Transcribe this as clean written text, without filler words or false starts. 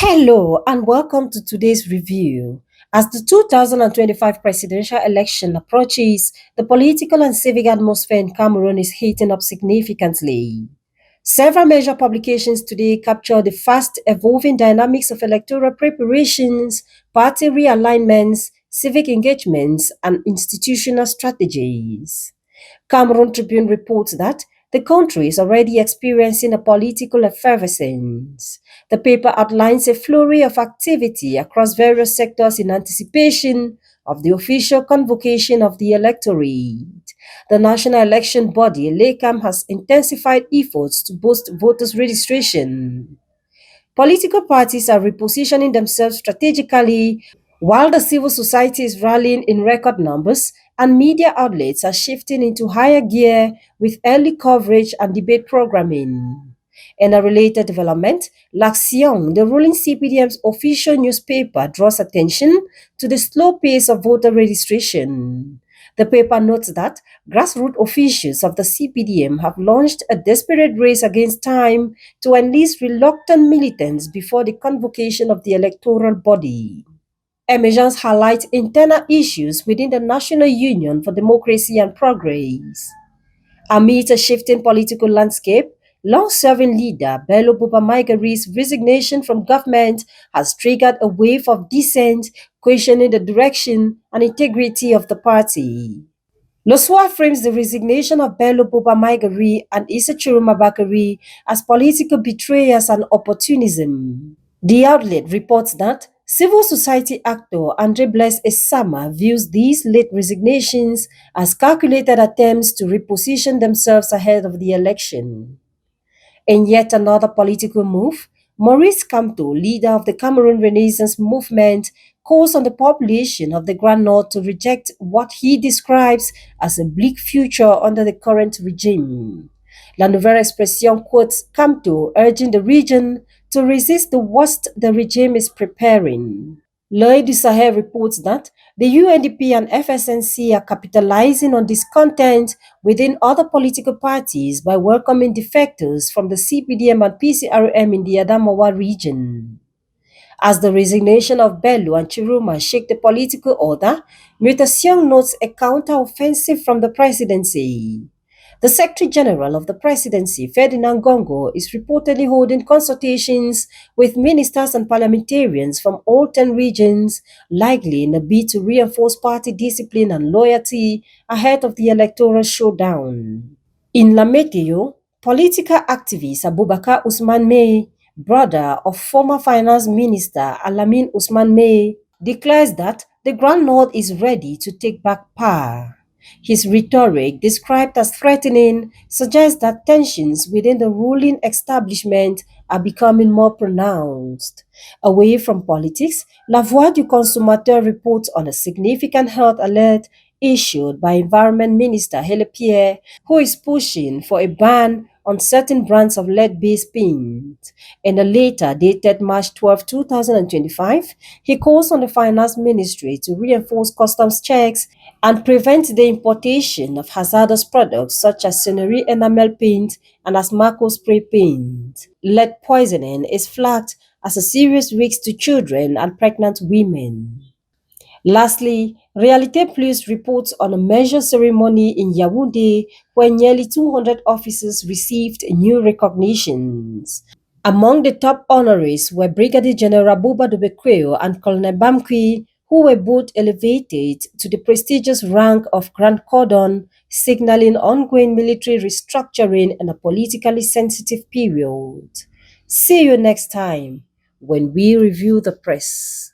Hello and welcome to today's review. As the 2025 presidential election approaches, the political and civic atmosphere in Cameroon is heating up significantly. Several major publications today capture the fast evolving dynamics of electoral preparations, party realignments, civic engagements, and institutional strategies. Cameroon Tribune reports that the country is already experiencing a political effervescence. The paper outlines a flurry of activity across various sectors in anticipation of the official convocation of the electorate. The national election body, LACAM, has intensified efforts to boost voters' registration. Political parties are repositioning themselves strategically, while the civil society is rallying in record numbers, and media outlets are shifting into higher gear with early coverage and debate programming. In a related development, L'Action, the ruling CPDM's official newspaper, draws attention to the slow pace of voter registration. The paper notes that grassroots officials of the CPDM have launched a desperate race against time to enlist reluctant militants before the convocation of the electoral body. Emergence highlights internal issues within the National Union for Democracy and Progress. Amid a shifting political landscape, long-serving leader Bello Bubamaigari's resignation from government has triggered a wave of dissent, questioning the direction and integrity of the party. Loswa frames the resignation of Bello Bubamaigari and Issa Chiruma Bakari as political betrayals and opportunism. The outlet reports that civil society actor Andre Blaise Esama views these late resignations as calculated attempts to reposition themselves ahead of the election. In yet another political move, Maurice Kamto, leader of the Cameroon Renaissance movement, calls on the population of the Grand North to reject what he describes as a bleak future under the current regime. La Nouvelle Expression quotes Kamto urging the region to resist the worst the regime is preparing. L'Oeil du Sahel reports that the UNDP and FSNC are capitalizing on discontent within other political parties by welcoming defectors from the CPDM and PCRM in the Adamawa region. As the resignation of Bello and Chiruma shake the political order, Mutation notes a counter-offensive from the presidency. The Secretary General of the Presidency, Ferdinand Gongo, is reportedly holding consultations with ministers and parliamentarians from all 10 regions, likely in a bid to reinforce party discipline and loyalty ahead of the electoral showdown. In Lametio, political activist Abubakar Usman May, brother of former Finance Minister Alamin Usman May, declares that the Grand North is ready to take back power. His rhetoric, described as threatening, suggests that tensions within the ruling establishment are becoming more pronounced. Away from politics, La Voix du Consommateur reports on a significant health alert issued by Environment Minister Hele Pierre, who is pushing for a ban on certain brands of lead-based paint. In a letter dated March 12, 2025, he calls on the Finance Ministry to reinforce customs checks and prevent the importation of hazardous products such as scenery enamel paint and Asmaco spray paint. Lead poisoning is flagged as a serious risk to children and pregnant women. Lastly, Realite Plus reports on a major ceremony in Yaoundé where nearly 200 officers received new recognitions. Among the top honorees were Brigadier General Buba Dobekweo and Colonel Bamkwi, who were both elevated to the prestigious rank of Grand Cordon, signaling ongoing military restructuring in a politically sensitive period. See you next time when we review the press.